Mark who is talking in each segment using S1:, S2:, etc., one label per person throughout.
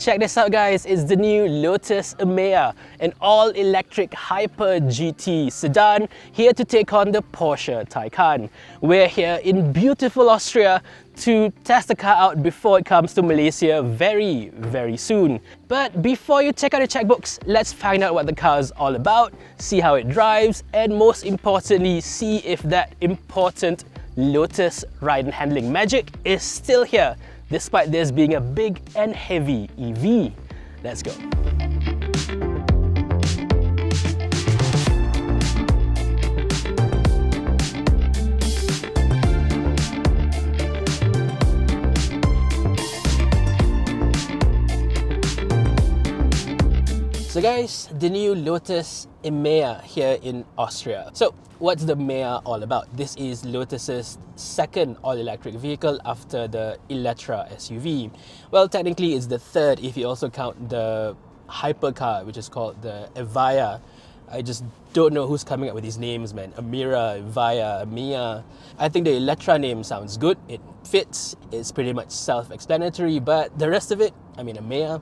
S1: Check this out guys, it's the new Lotus Emeya, an all-electric hyper GT sedan here to take on the Porsche Taycan. We're here in beautiful Austria to test the car out before it comes to Malaysia very soon. But before you check out the checkbooks, let's find out what the car is all about, see how it drives, and most importantly, see if that important Lotus ride and handling magic is still here, despite this being a big and heavy EV. Let's go. So guys, the new Lotus Emeya here in Austria. So what's the Emeya all about? This is Lotus's second all-electric vehicle after the Electra SUV. Well, technically it's the third if you also count the hypercar, which is called the Emeya. I just don't know who's coming up with these names, man. Emira, Emeya, Emeya. I think the Electra name sounds good. It fits. It's pretty much self-explanatory, but the rest of it, I mean, Emeya,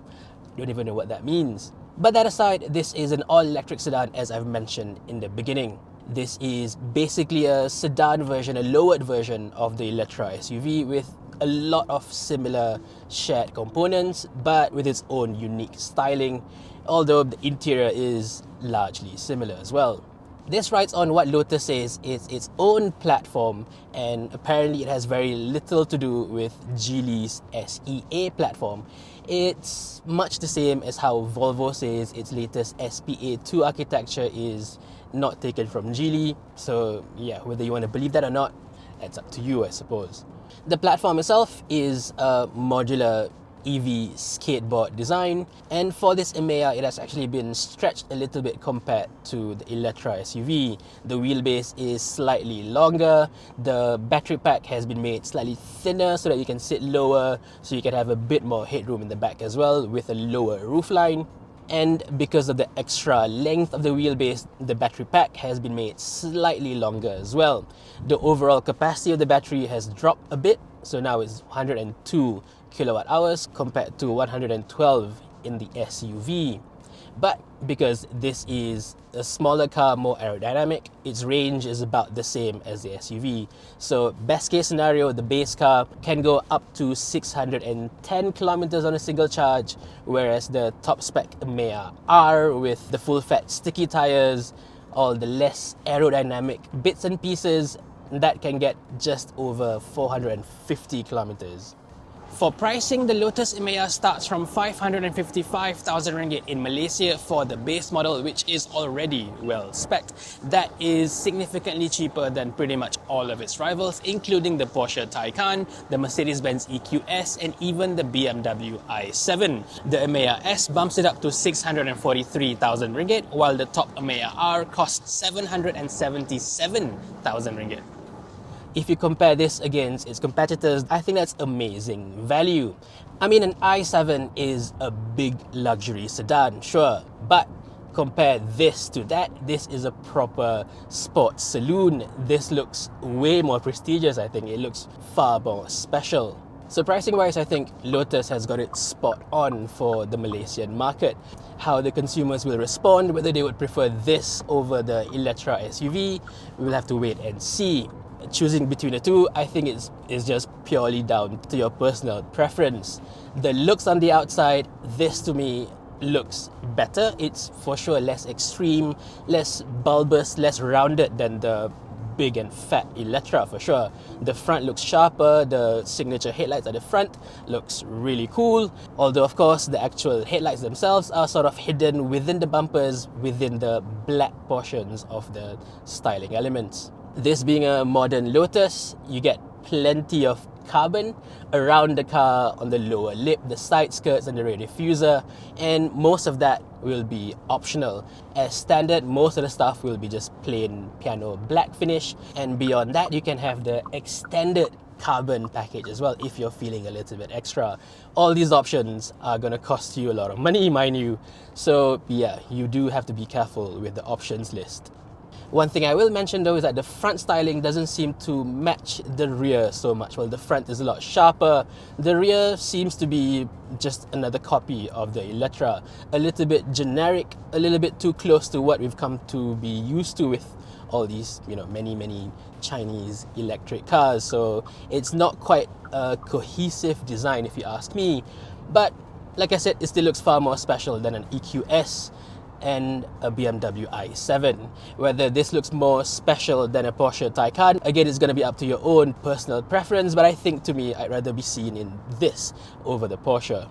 S1: don't even know what that means. But that aside, this is an all-electric sedan as I've mentioned in the beginning. This is basically a sedan version, a lowered version of the Electra SUV with a lot of similar shared components, but with its own unique styling, although the interior is largely similar as well. This rides on what Lotus says is its own platform, and apparently it has very little to do with Geely's SEA platform. It's much the same as how Volvo says its latest SPA2 architecture is not taken from Geely. So yeah, whether you want to believe that or not, that's up to you, I suppose. The platform itself is a modular EV skateboard design, and for this Emeya it has actually been stretched a little bit compared to the Electra SUV. The wheelbase is slightly longer, the battery pack has been made slightly thinner so that you can sit lower, so you can have a bit more headroom in the back as well with a lower roofline. And because of the extra length of the wheelbase, the battery pack has been made slightly longer as well. The overall capacity of the battery has dropped a bit, so now it's 102 kilowatt hours compared to 112 in the SUV. But because this is a smaller car, more aerodynamic, its range is about the same as the SUV. So best case scenario, the base car can go up to 610 kilometers on a single charge, whereas the top spec Emeya R with the full fat sticky tires, all the less aerodynamic bits and pieces, that can get just over 450 kilometers. For pricing, the Lotus Emeya starts from 555,000 ringgit in Malaysia for the base model, which is already well spec'd. That is significantly cheaper than pretty much all of its rivals, including the Porsche Taycan, the Mercedes-Benz EQS, and even the BMW i7. The Emeya S bumps it up to 643,000 ringgit, while the top Emeya R costs 777,000 ringgit. If you compare this against its competitors, I think that's amazing value. I mean, an i7 is a big luxury sedan, sure, but compare this to that, this is a proper sports saloon. This looks way more prestigious, I think. It looks far more special. So pricing wise, I think Lotus has got it spot on for the Malaysian market. How the consumers will respond, whether they would prefer this over the Electra SUV, we will have to wait and see. Choosing between the two, I think it's just purely down to your personal preference. The looks on the outside, this to me looks better. It's for sure less extreme, less bulbous, less rounded than the big and fat Electra for sure. The front looks sharper, the signature headlights at the front looks really cool, although of course the actual headlights themselves are sort of hidden within the bumpers, within the black portions of the styling elements. This being a modern Lotus, you get plenty of carbon around the car, on the lower lip, the side skirts and the rear diffuser, and most of that will be optional. As standard, most of the stuff will be just plain piano black finish, and beyond that you can have the extended carbon package as well if you're feeling a little bit extra. All these options are going to cost you a lot of money, mind you, so yeah, you do have to be careful with the options list. One thing I will mention though is that the front styling doesn't seem to match the rear so much. Well, the front is a lot sharper. The rear seems to be just another copy of the Electra. A little bit generic, a little bit too close to what we've come to be used to with all these, many Chinese electric cars. So it's not quite a cohesive design if you ask me. But like I said, it still looks far more special than an EQS and a BMW i7. Whether this looks more special than a Porsche Taycan, again, it's going to be up to your own personal preference, but I think to me, I'd rather be seen in this over the Porsche.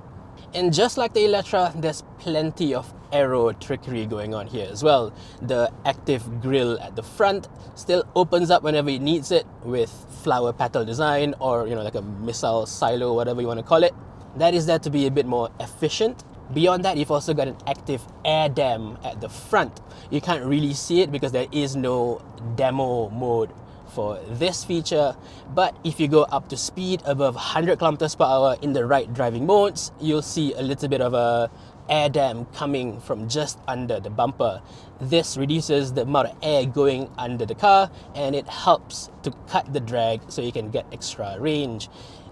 S1: And just like the Electra, there's plenty of aero trickery going on here as well. The active grille at the front still opens up whenever it needs it with flower petal design, or like a missile silo, whatever you want to call it. That is there to be a bit more efficient. Beyond that, you've also got an active air dam at the front. You can't really see it because there is no demo mode for this feature, but if you go up to speed above 100 kilometers per hour in the right driving modes, you'll see a little bit of a air dam coming from just under the bumper. This reduces the amount of air going under the car, and it helps to cut the drag so you can get extra range.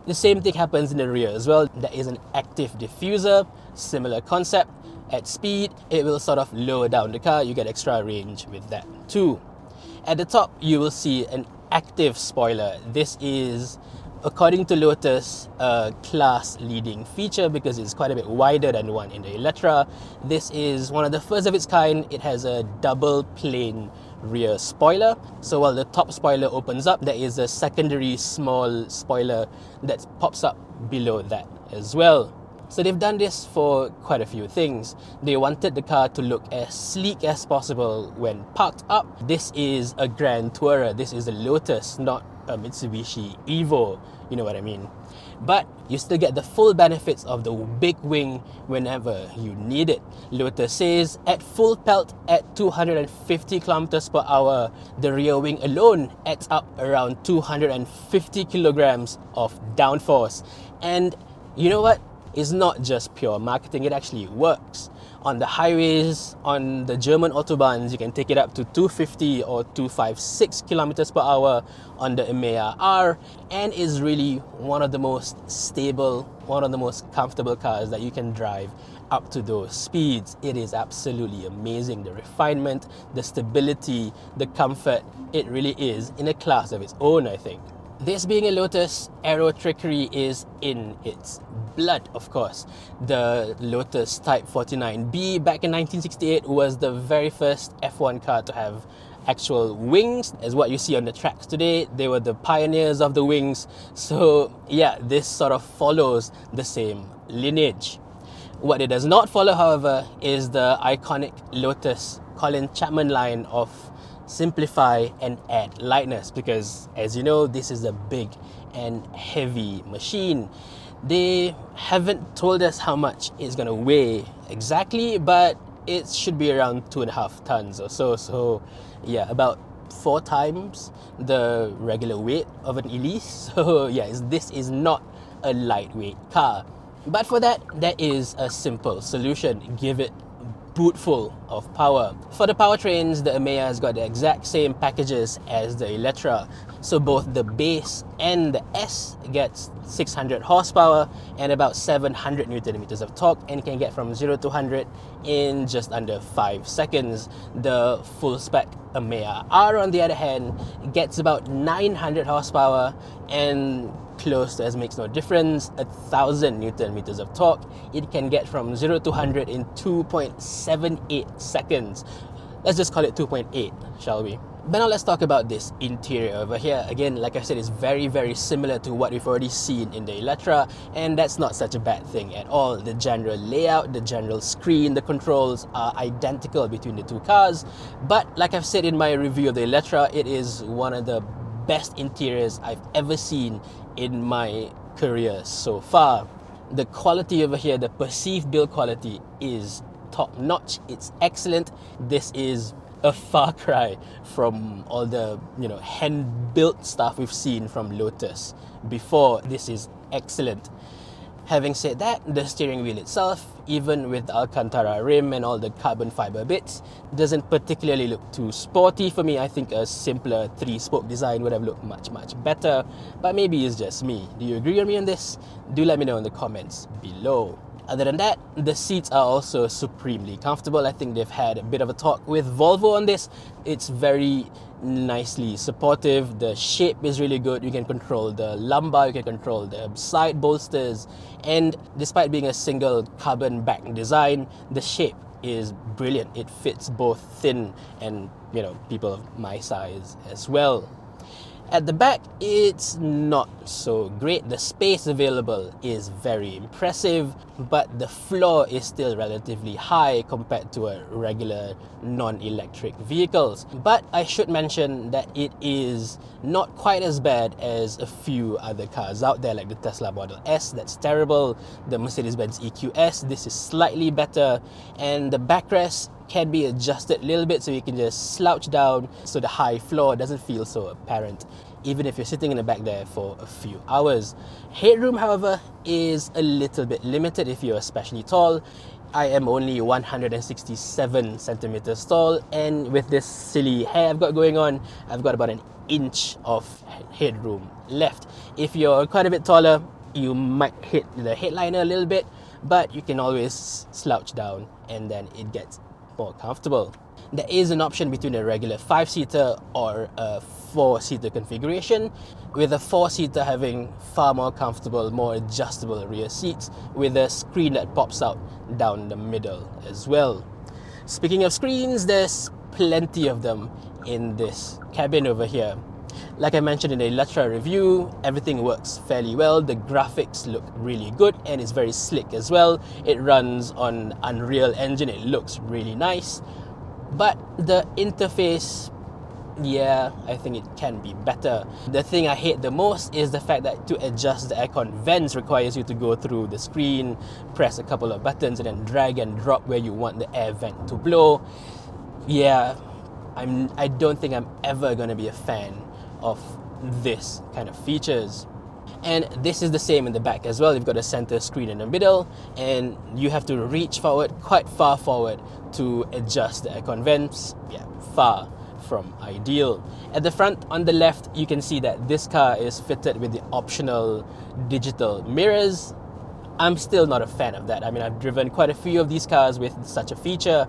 S1: The same thing happens in the rear as well. There is an active diffuser, similar concept. At speed, it will sort of lower down the car. You get extra range with that too. At the top, you will see an active spoiler. This is, according to Lotus, a class-leading feature because it's quite a bit wider than the one in the Electra. This is one of the first of its kind. It has a double plane rear spoiler. So while the top spoiler opens up, there is a secondary small spoiler that pops up below that as well. So they've done this for quite a few things. They wanted the car to look as sleek as possible when parked up. This is a Grand Tourer. This is a Lotus, not a Mitsubishi Evo. You know what I mean? But you still get the full benefits of the big wing whenever you need it. Lotus says at full pelt at 250 kilometers per hour, the rear wing alone adds up around 250 kilograms of downforce. And you know what? It's not just pure marketing, it actually works. On the highways, on the German autobahns, you can take it up to 250 or 256 kilometers per hour on the Emeya R, and is really one of the most stable, one of the most comfortable cars that you can drive up to those speeds. It is absolutely amazing. The refinement, the stability, the comfort, it really is in a class of its own, I think. This being a Lotus, aero trickery is in its blood, of course. The Lotus Type 49B back in 1968 was the very first F1 car to have actual wings, as what you see on the tracks today. They were the pioneers of the wings. So yeah, this sort of follows the same lineage. What it does not follow, however, is the iconic Lotus Colin Chapman line of simplify and add lightness, because as you know, this is a big and heavy machine. They haven't told us how much it's going to weigh exactly, but it should be around 2.5 tons or so. So yeah, about 4 times the regular weight of an Elise. So yeah, this is not a lightweight car. But for that, there is a simple solution. Give it bootful of power. For the powertrains, the Emeya has got the exact same packages as the Electra. So both the base and the S gets 600 horsepower and about 700 Newton meters of torque, and can get from 0 to 100 in just under 5 seconds. The full spec Emeya R, on the other hand, gets about 900 horsepower and close to, as makes no difference, 1,000 Newton meters of torque. It can get from 0 to 100 in 2.78 seconds. Let's just call it 2.8, shall we? But now let's talk about this interior over here. Again, like I said, it's very, very similar to what we've already seen in the Electra, and that's not such a bad thing at all. The general layout, the general screen, the controls are identical between the two cars. But like I've said in my review of the Electra, it is one of the best interiors I've ever seen in my career so far. The quality over here, the perceived build quality, is top notch. It's excellent. This is a far cry from all the hand-built stuff we've seen from Lotus before. This is excellent. Having said that, the steering wheel itself, even with the Alcantara rim and all the carbon fiber bits, doesn't particularly look too sporty for me. I think a simpler 3-spoke design would have looked much better, but maybe it's just me. Do you agree with me on this? Do let me know in the comments below. Other than that, the seats are also supremely comfortable. I think they've had a bit of a talk with Volvo on this. It's very nicely supportive. The shape is really good. You can control the lumbar, you can control the side bolsters, and despite being a single carbon back design, the shape is brilliant. It fits both thin and, you know, people of my size as well. At the back, it's not so great. The space available is very impressive, but the floor is still relatively high compared to a regular non-electric vehicles. But I should mention that it is not quite as bad as a few other cars out there, like the Tesla Model S, that's terrible. The Mercedes-Benz EQS, this is slightly better. And the backrest can be adjusted a little bit so you can just slouch down so the high floor doesn't feel so apparent, even if you're sitting in the back there for a few hours. Headroom, however, is a little bit limited if you're especially tall. I am only 167 centimeters tall, and with this silly hair I've got going on, I've got about an inch of headroom left. If you're quite a bit taller, you might hit the headliner a little bit, but you can always slouch down and then it gets more comfortable. There is an option between a regular 5-seater or a 4-seater configuration, with a 4-seater having far more comfortable, more adjustable rear seats with a screen that pops out down the middle as well. Speaking of screens, there's plenty of them in this cabin over here. Like I mentioned in the Electra review, everything works fairly well. The graphics look really good and it's very slick as well. It runs on Unreal Engine, it looks really nice. But the interface, yeah, I think it can be better. The thing I hate the most is the fact that to adjust the aircon vents requires you to go through the screen, press a couple of buttons and then drag and drop where you want the air vent to blow. Yeah, I don't think I'm ever going to be a fan of this kind of features. And this is the same in the back as well. You've got a center screen in the middle and you have to reach forward, quite far forward, to adjust the aircon vents. Yeah, far from ideal. At the front on the left, you can see that this car is fitted with the optional digital mirrors. I'm still not a fan of that. I mean, I've driven quite a few of these cars with such a feature,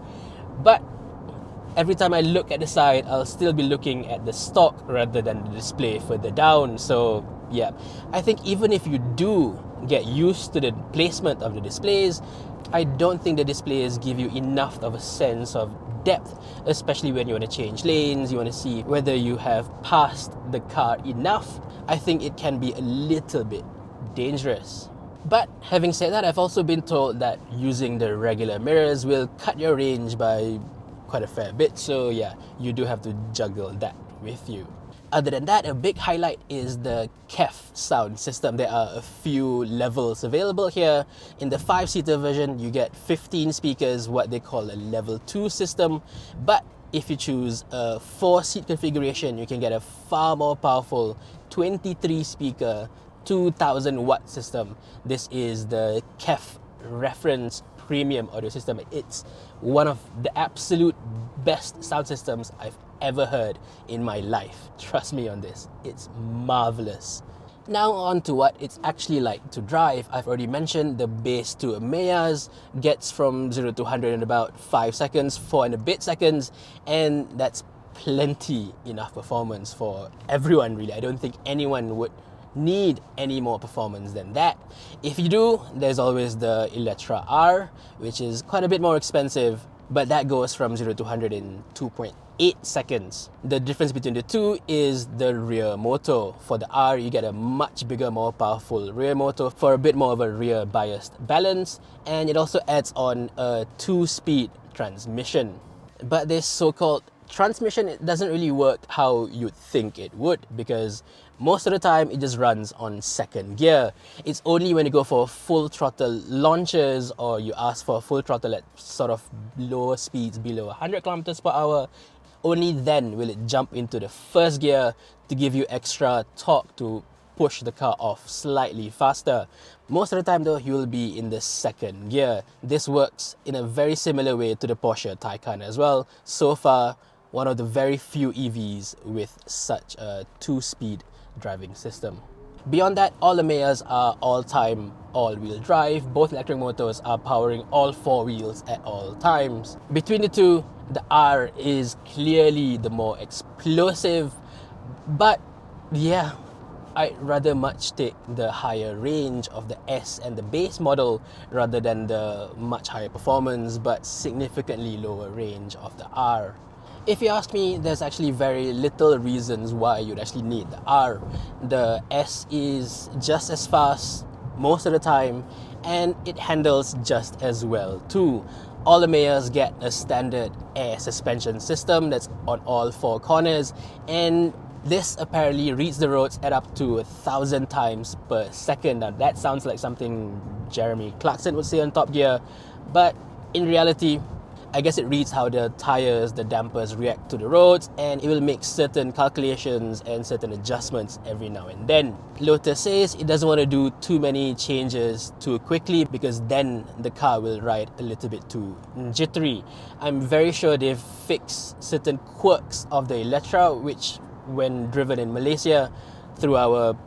S1: but every time I look at the side, I'll still be looking at the stock rather than the display further down. So yeah, I think even if you do get used to the placement of the displays, I don't think the displays give you enough of a sense of depth, especially when you want to change lanes, you want to see whether you have passed the car enough. I think it can be a little bit dangerous. But having said that, I've also been told that using the regular mirrors will cut your range by quite a fair bit, so yeah, you do have to juggle that with you. Other than that, a big highlight is the KEF sound system. There are a few levels available here. In the 5-seater version, you get 15 speakers, what they call a level 2 system. But if you choose a 4-seat configuration, you can get a far more powerful 23-speaker, 2000 watt system. This is the KEF reference premium audio system. It's one of the absolute best sound systems I've ever heard in my life. Trust me on this, it's marvelous. Now on to what it's actually like to drive. I've already mentioned the base to Emeyas gets from 0 to 100 in about 5 seconds, 4 and a bit seconds, and that's plenty enough performance for everyone really. I don't think anyone would need any more performance than that. If you do, there's always the Electra R, which is quite a bit more expensive, but that goes from 0 to 100 in 2.8 seconds. The difference between the two is the rear motor. For the R, you get a much bigger, more powerful rear motor for a bit more of a rear biased balance, and it also adds on a 2-speed transmission. But this so-called transmission, it doesn't really work how you'd think it would, because most of the time it just runs on second gear. It's only when you go for full throttle launches or you ask for a full throttle at sort of lower speeds below 100 kilometers per hour, only then will it jump into the first gear to give you extra torque to push the car off slightly faster. Most of the time though, you will be in the second gear. This works in a very similar way to the Porsche Taycan as well. So far, one of the very few EVs with such a 2-speed driving system. Beyond that, all Emeyas are all-time all-wheel drive. Both electric motors are powering all 4 wheels at all times. Between the two, the R is clearly the more explosive, but yeah, I'd rather much take the higher range of the S and the base model rather than the much higher performance but significantly lower range of the R. If you ask me, there's actually very little reasons why you'd actually need the R. The S is just as fast most of the time, and it handles just as well too. All Emeyas get a standard air suspension system that's on all 4 corners, and this apparently reads the roads at up to 1,000 times per second. Now that sounds like something Jeremy Clarkson would say on Top Gear, but in reality, I guess it reads how the tires, the dampers react to the roads, and it will make certain calculations and certain adjustments every now and then. Lotus says it doesn't want to do too many changes too quickly because then the car will ride a little bit too jittery. I'm very sure they've fixed certain quirks of the Electra, which when driven in Malaysia through our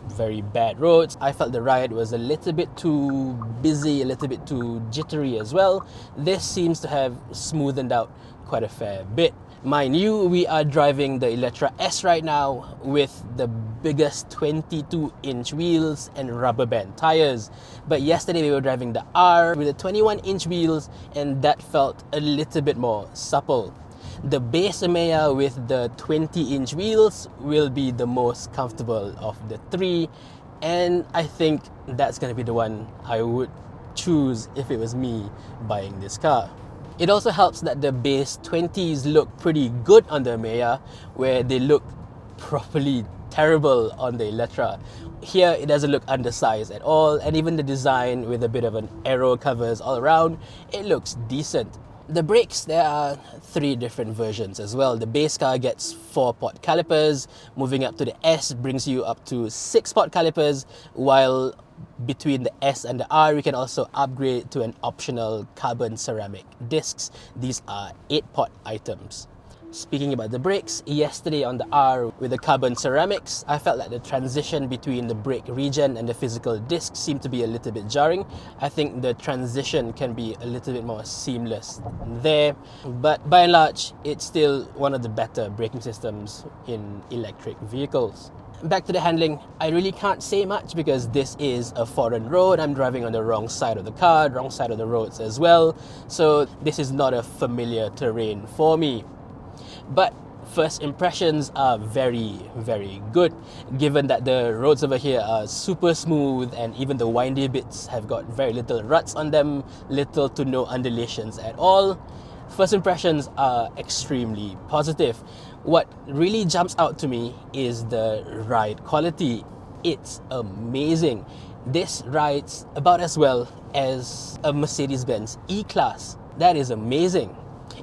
S1: very bad roads, I felt the ride was a little bit too busy, a little bit too jittery as well. This seems to have smoothened out quite a fair bit. Mind you, we are driving the Electra S right now with the biggest 22-inch wheels and rubber band tires. But yesterday we were driving the R with the 21-inch wheels, and that felt a little bit more supple. The base Emeya with the 20-inch wheels will be the most comfortable of the 3, and I think that's going to be the one I would choose if it was me buying this car. It also helps that the base 20s look pretty good on the Emeya, where they look properly terrible on the Electra. Here it doesn't look undersized at all, and even the design with a bit of an aero covers all around, it looks decent. The brakes, there are 3 different versions as well. The base car gets 4-pot calipers, moving up to the S brings you up to 6-pot calipers, while between the S and the R you can also upgrade to an optional carbon ceramic discs. These are 8-pot items. Speaking about the brakes, yesterday on the R with the carbon ceramics, I felt like the transition between the brake regen and the physical disc seemed to be a little bit jarring. I think the transition can be a little bit more seamless there, but by and large, it's still one of the better braking systems in electric vehicles. Back to the handling, I really can't say much because this is a foreign road. I'm driving on the wrong side of the car, wrong side of the roads as well, so this is not a familiar terrain for me. But first impressions are very, very good, given that the roads over here are super smooth and even the windy bits have got very little ruts on them, little to no undulations at all. First impressions are extremely positive. What really jumps out to me is the ride quality. It's amazing. This rides about as well as a Mercedes-Benz E-Class. That is amazing.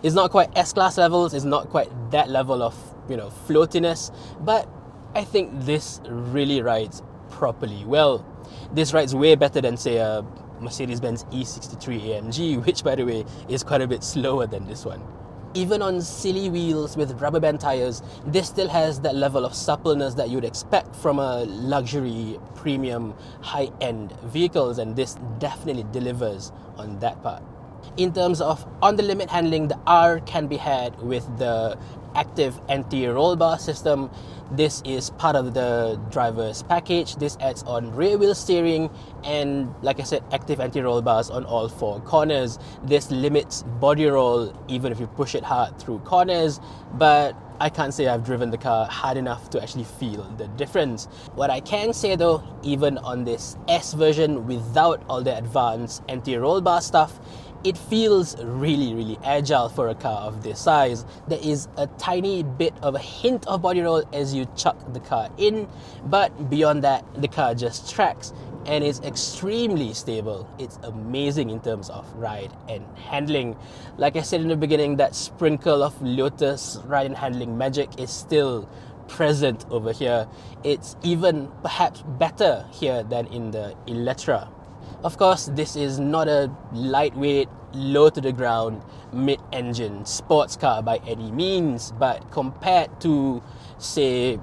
S1: It's not quite S-Class levels, it's not quite that level of, floatiness, but I think this really rides properly well. This rides way better than, say, a Mercedes-Benz E63 AMG, which, by the way, is quite a bit slower than this one. Even on silly wheels with rubber band tires, this still has that level of suppleness that you'd expect from a luxury, premium, high-end vehicles, and this definitely delivers on that part. In terms of on-the-limit handling, the R can be had with the active anti-roll bar system. This is part of the driver's package. This adds on rear wheel steering and, like I said, active anti-roll bars on all 4 corners. This limits body roll even if you push it hard through corners, but I can't say I've driven the car hard enough to actually feel the difference. What I can say though, even on this S version without all the advanced anti-roll bar stuff, it feels really, really agile for a car of this size. There is a tiny bit of a hint of body roll as you chuck the car in, but beyond that, the car just tracks and is extremely stable. It's amazing in terms of ride and handling. Like I said in the beginning, that sprinkle of Lotus ride and handling magic is still present over here. It's even perhaps better here than in the Electra. Of course, this is not a lightweight, low to the ground, mid-engine sports car by any means, but compared to, say,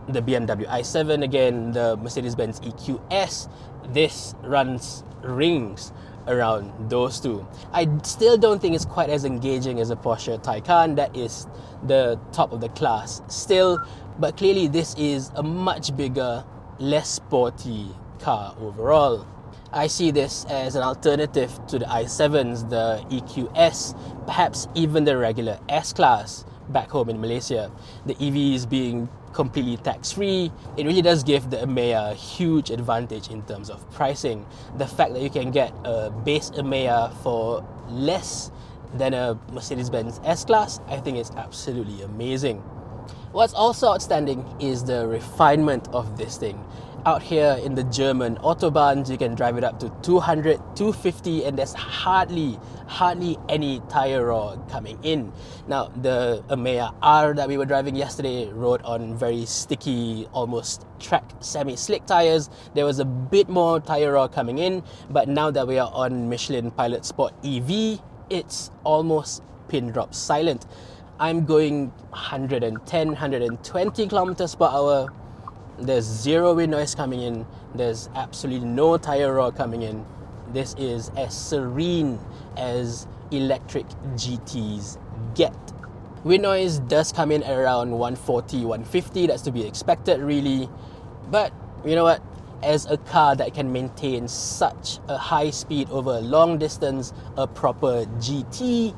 S1: the BMW i7, again, the Mercedes-Benz EQS, this runs rings around those two. I still don't think it's quite as engaging as a Porsche Taycan. That is the top of the class still, but clearly this is a much bigger, less sporty car overall. I see this as an alternative to the i7s, the EQS, perhaps even the regular S-Class back home in Malaysia. The EVs being completely tax-free, it really does give the Emeya a huge advantage in terms of pricing. The fact that you can get a base Emeya for less than a Mercedes-Benz S-Class, I think is absolutely amazing. What's also outstanding is the refinement of this thing. Out here in the German autobahns, you can drive it up to 200, 250, and there's hardly any tire roar coming in. Now, the Emeya R that we were driving yesterday rode on very sticky, almost track semi-slick tires. There was a bit more tire roar coming in, but now that we are on Michelin Pilot Sport EV, it's almost pin drop silent. I'm going 110, 120 kilometers per hour. There's zero wind noise coming in. There's absolutely no tire roar coming in. This is as serene as electric GTs get. Wind noise does come in at around 140, 150. That's to be expected, really. But you know what? As a car that can maintain such a high speed over a long distance, a proper GT,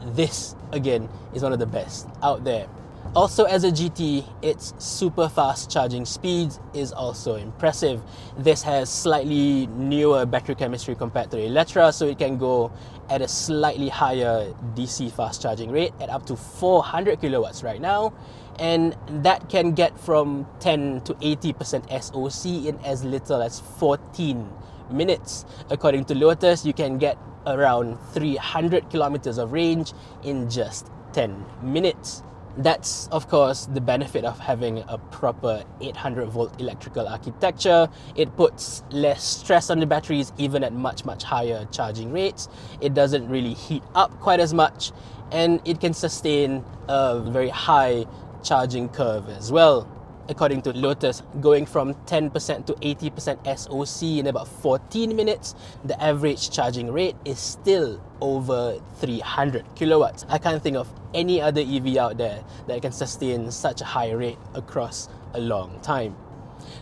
S1: this again is one of the best out there. Also, as a GT, its super fast charging speeds is also impressive. This has slightly newer battery chemistry compared to the Electra, so it can go at a slightly higher DC fast charging rate at up to 400 kilowatts right now, and that can get from 10 to 80% SOC in as little as 14 minutes. According to Lotus, you can get around 300 kilometers of range in just 10 minutes. That's, of course, the benefit of having a proper 800-volt electrical architecture. It puts less stress on the batteries even at much higher charging rates. It doesn't really heat up quite as much, and it can sustain a very high charging curve as well. According to Lotus, going from 10% to 80% SOC in about 14 minutes, the average charging rate is still over 300 kilowatts. I can't think of any other EV out there that can sustain such a high rate across a long time.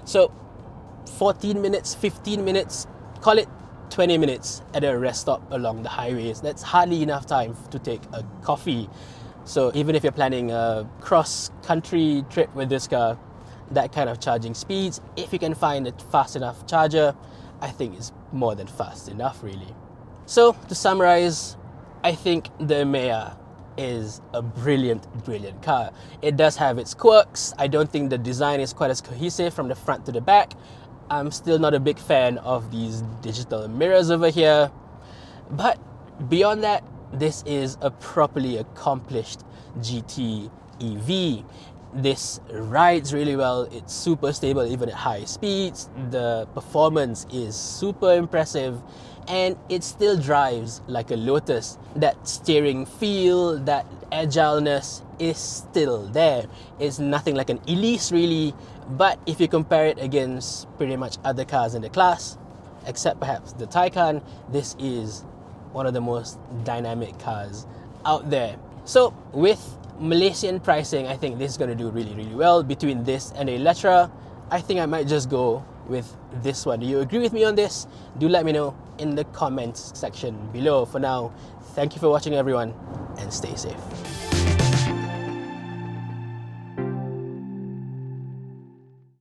S1: So 14 minutes, 15 minutes, call it 20 minutes at a rest stop along the highways. That's hardly enough time to take a coffee. So even if you're planning a cross-country trip with this car, that kind of charging speeds, if you can find a fast enough charger, I think it's more than fast enough, really. So to summarize, I think the Emeya is a brilliant car. It does have its quirks. I don't think the design is quite as cohesive from the front to the back. I'm still not a big fan of these digital mirrors over here. But beyond that, this is a properly accomplished GT EV. This rides really well, it's super stable even at high speeds, the performance is super impressive, and it still drives like a Lotus. That steering feel, that agileness is still there. It's nothing like an Elise really, but if you compare it against pretty much other cars in the class, except perhaps the Taycan, this is one of the most dynamic cars out there. So with Malaysian pricing, I think this is going to do really well. Between this and the Electra, I think I might just go with this one. Do you agree with me on this? Do let me know in the comments section below. For now, thank you for watching everyone, and stay safe.